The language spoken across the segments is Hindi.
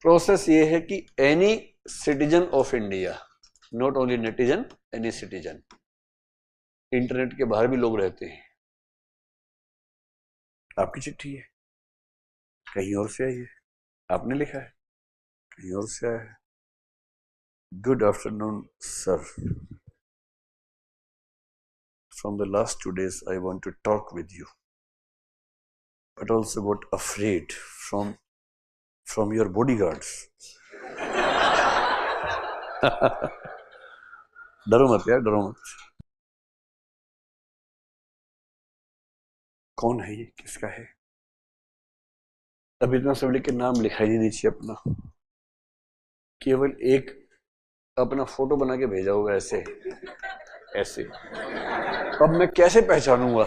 प्रोसेस ये है कि any citizen of India, not only netizen, any citizen, internet के बाहर भी लोग रहते हैं, आपकी चिट्ठी है, कहीं और से आई है, आपने लिखा है, कहीं और से आया है। Good afternoon sir, from the last 2 days I want to talk with you, but also got afraid from your bodyguards. डरो मत यार, डरो मत। कौन है ये, किसका है? अब इतना सब लिख के नाम लिखा ही नहीं चाहिए अपना, केवल एक अपना फोटो बना के भेजा होगा ऐसे ऐसे। अब मैं कैसे पहचानूंगा?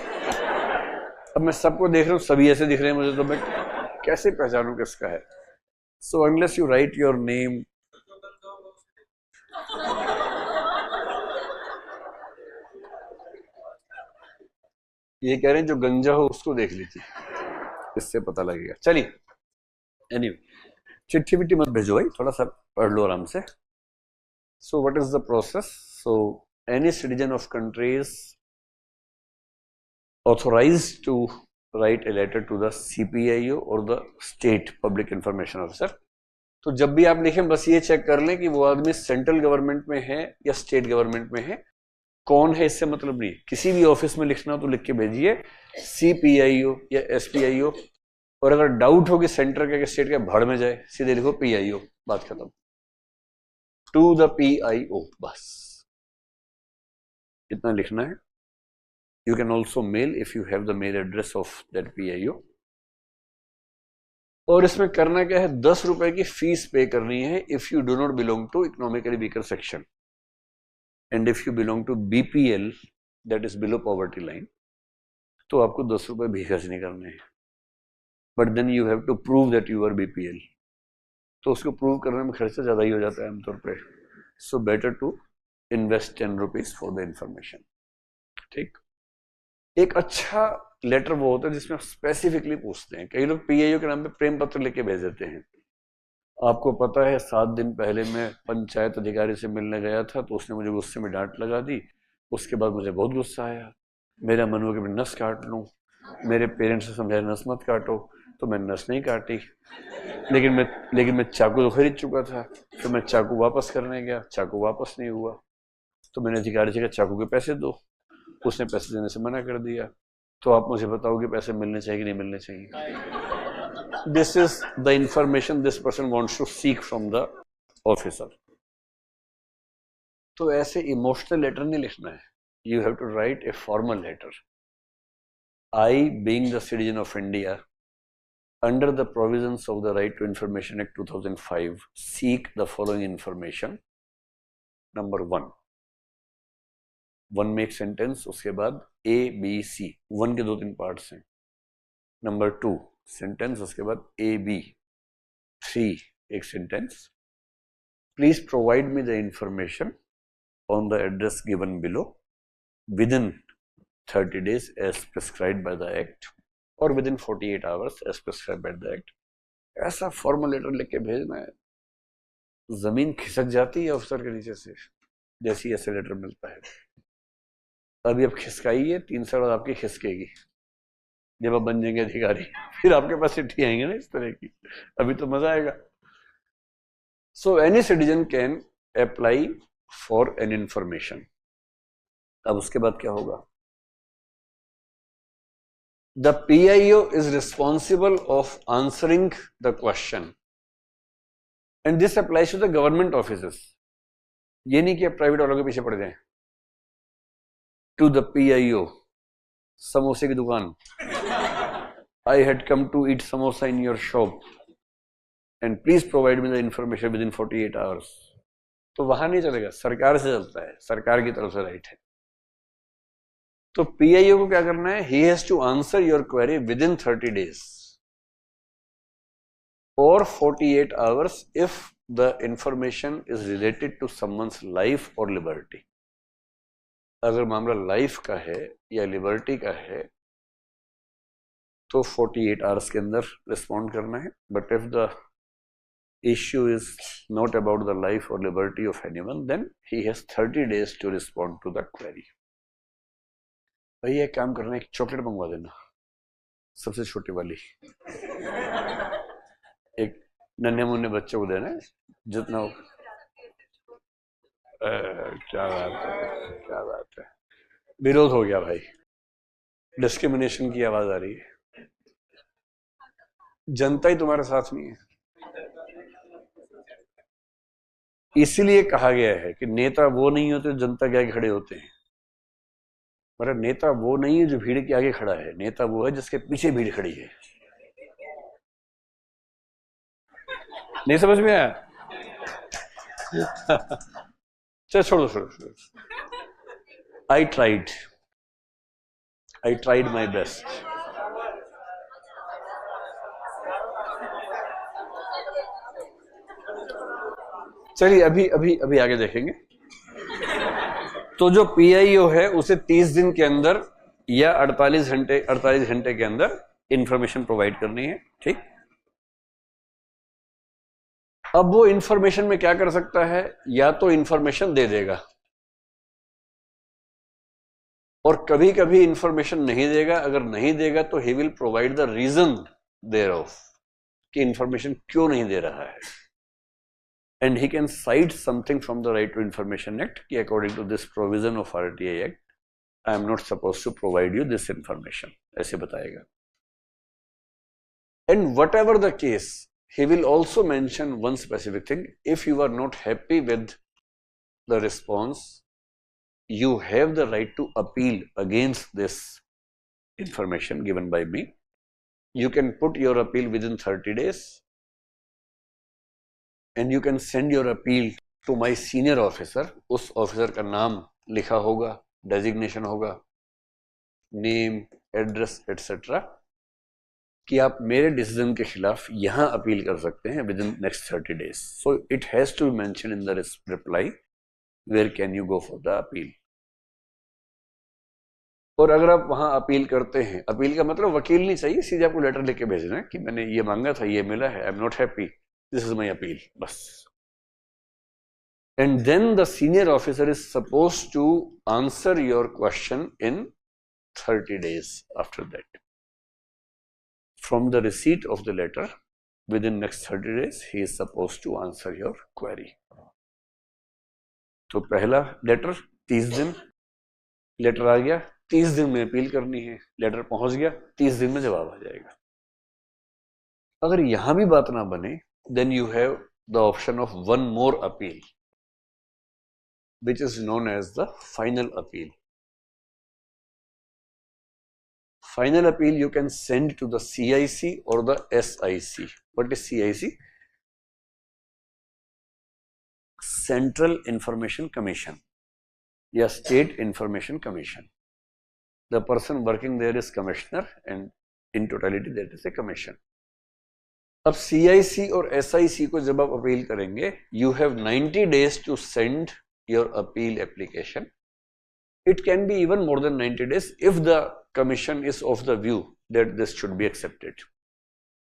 अब मैं सबको देख रहा हूँ, सभी ऐसे दिख रहे हैं मुझे, तो मैं कैसे पहचानूं किसका है? So unless you right your name, ये कह रहे हैं जो गंजा हो उसको देख लीजिए, इससे पता लगेगा। चलिए, एनीवे, चिट्ठी विट्ठी मत भेजो भाई, थोड़ा सा पढ़ लो आराम से। So what is the process? So any citizen of countries authorized to write a letter to the CPIO or the State Public Information Officer। तो जब भी आप लिखें बस ये चेक कर लें कि वो आदमी सेंट्रल गवर्नमेंट में है या स्टेट गवर्नमेंट में है। कौन है इससे मतलब नहीं, किसी भी ऑफिस में लिखना हो तो लिख के भेजिए CPIO या SPIO, और अगर डाउट हो कि सेंटर का स्टेट का, भाड़ में जाए, सीधे लिखो PIO, बात खत्म, टू द PIO, बस इतना लिखना है। You can also mail if you have the mail address of that PIO। और इसमें करना क्या है, 10 रुपए की फीस पे करनी है if you do not belong to economically weaker section, and if you belong to BPL, that is below poverty line, तो आपको 10 रुपए भी खर्च नहीं करने हैं। But then you have to prove that you are BPL, तो उसको प्रूव करने में खर्चा ज्यादा ही हो जाता है आमतौर पे। So better to invest 10 rupees for the information. ठीक, एक अच्छा लेटर वो होता है जिसमें स्पेसिफिकली पूछते हैं। कई लोग PIO के नाम पे प्रेम पत्र लेके भेज देते हैं। आपको पता है 7 दिन पहले मैं पंचायत अधिकारी से मिलने गया था, तो उसने मुझे गुस्से में डांट लगा दी। उसके बाद मुझे बहुत गुस्सा आया, मेरा मन हुआ कि मैं नस काट लूं। मेरे पेरेंट्स से समझाया नस मत काटो, तो मैं नस नहीं काटी, लेकिन मैं चाकू तो खरीद चुका था, तो मैं चाकू वापस करने गया, चाकू वापस नहीं हुआ, तो मैंने अधिकारी से कहा चाकू के पैसे दो, उसने पैसे देने से मना कर दिया। तो आप मुझे बताओ कि पैसे मिलने चाहिए कि नहीं मिलने चाहिए? This is the information this person wants to seek from the officer. तो ऐसे इमोशनल लेटर नहीं लिखना है, you have to write a formal letter. I being the citizen of India under the provisions of the right to information act 2005 seek the following information. Number 1 में एक सेंटेंस, उसके बाद ABC, 1 के 2-3 पार्ट्स हैं। नंबर 2 सेंटेंस, उसके बाद AB 3 एक sentence. Please provide me the information on the address given below within 30 days as prescribed by the act, और within 48 hours as prescribed by the act. ऐसा फॉर्मल लेटर लिख के भेजना है, जमीन खिसक जाती है अफसर के नीचे से जैसी ऐसे लेटर मिलता है। अभी अब खिसकाइए, 3 साल बाद आपकी खिसकेगी जब आप बन जाएंगे अधिकारी, फिर आपके पास चिट्ठी आएंगे ना इस तरह की, अभी तो मजा आएगा। So any citizen can apply for an information. अब उसके बाद क्या होगा? The PIO is responsible of answering the question, and this applies to the government offices. ये नहीं कि आप प्राइवेट वालों के पीछे पड़ जाएं। टू द PIO, समोसे की दुकान, I had come to eat samosa in your shop and please provide me the information within 48 hours। तो वहां नहीं चलेगा, सरकार से चलता है, सरकार की तरफ से राइट है। तो PIO को क्या करना है? He has to answer your query within 30 days or 48 hours if the information is related to someone's life or liberty। अगर मामला लाइफ का है या लिबर्टी का है तो 48 आवर्स के अंदर रिस्पॉन्ड करना है। But if the issue is not about the life or liberty of anyone, then he has 30 days to respond to the query. भाई एक काम करना, एक चॉकलेट मंगवा देना, सबसे छोटी वाली, एक नन्हे मुन्ने बच्चों को देना, जितना हो। क्या बात है, क्या बात है। विरोध हो गया भाई, डिस्क्रिमिनेशन की आवाज आ रही है। जनता ही तुम्हारे साथ नहीं है। इसीलिए कहा गया है कि नेता वो नहीं होते जनता के आगे खड़े होते हैं। पर नेता वो नहीं है जो भीड़ के आगे खड़ा है, नेता वो है जिसके पीछे भीड़ खड़ी है। नहीं समझ में आया? चलो छोड़ो। I tried my best. चलिए अभी आगे देखेंगे। तो जो PIO है उसे 30 दिन के अंदर या 48 घंटे के अंदर इंफॉर्मेशन प्रोवाइड करनी है, ठीक। अब वो इंफॉर्मेशन में क्या कर सकता है, या तो इंफॉर्मेशन दे देगा और कभी कभी इंफॉर्मेशन नहीं देगा। अगर नहीं देगा तो he will provide the reason thereof, कि इंफॉर्मेशन क्यों नहीं दे रहा है। And he can cite something from the right to information act कि according to this provision of RTI act I am not suppose to provide you this information, ऐसे बताएगा। And whatever the case, he will also mention one specific thing. If you are not happy with the response, you have the right to appeal against this information given by me. You can put your appeal within 30 days and you can send your appeal to my senior officer. उस officer का नाम लिखा होगा, designation होगा, name, address, etc. कि आप मेरे डिसीजन के खिलाफ यहां अपील कर सकते हैं within next 30 days. So it has to be mention in the reply where can you go for the appeal. और अगर आप वहां अपील करते हैं, अपील का मतलब वकील नहीं चाहिए, सीधे आपको लेटर लिख के भेजना है कि मैंने ये मांगा था, ये मिला है, I am not happy, this is my appeal, बस. And then the senior officer is suppose to answer your question in 30 days after that. From the receipt of the letter, within next 30 days, he is supposed to answer your query. तो पहला लेटर 30 दिन, लेटर आ गया, 30 दिन में अपील करनी है, लेटर पहुंच गया, 30 दिन में जवाब आ जाएगा. अगर यहां भी बात ना बने, then you have the option of one more appeal, which is known as the final appeal. Final appeal you can send to the CIC or the SIC. What is CIC? Central Information Commission या State Information Commission. The person working there is commissioner and in totality that is a commission. अब CIC और SIC को जब आप अपील करेंगे, you have 90 days to send your appeal application. It can be even more than 90 days if the commission is of the view that this should be accepted.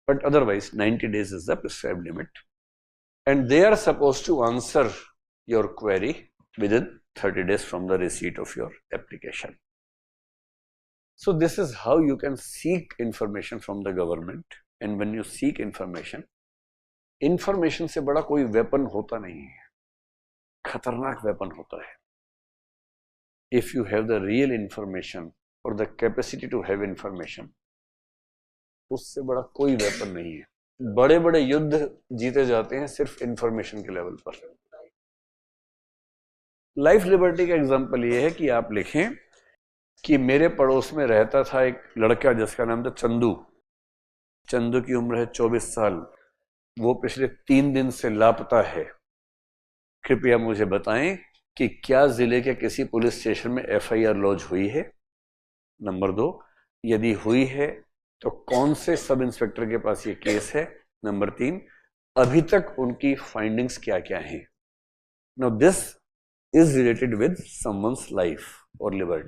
But otherwise, 90 days is the prescribed limit. And they are supposed to answer your query within 30 days from the receipt of your application. So this is how you can seek information from the government. And when you seek information, information से बड़ा कोई weapon होता नहीं है, खतरनाक weapon होता है. If you have the real information or the capacity to have information, उससे बड़ा कोई वेपन नहीं है. बड़े बड़े युद्ध जीते जाते हैं सिर्फ इंफॉर्मेशन के लेवल पर. लाइफ लिबर्टी का एग्जांपल ये है कि आप लिखें कि मेरे पड़ोस में रहता था एक लड़का जिसका नाम था चंदू. चंदू की उम्र है 24 साल. वो पिछले 3 दिन से लापता है. कृपया मुझे बताएं कि क्या जिले के किसी पुलिस स्टेशन में FIR लॉन्च हुई है. नंबर 2, यदि हुई है तो कौन से सब इंस्पेक्टर के पास ये केस है. नंबर 3, अभी तक उनकी फाइंडिंग्स क्या क्या हैं. Now this is related with someone's life और लिबर्टी.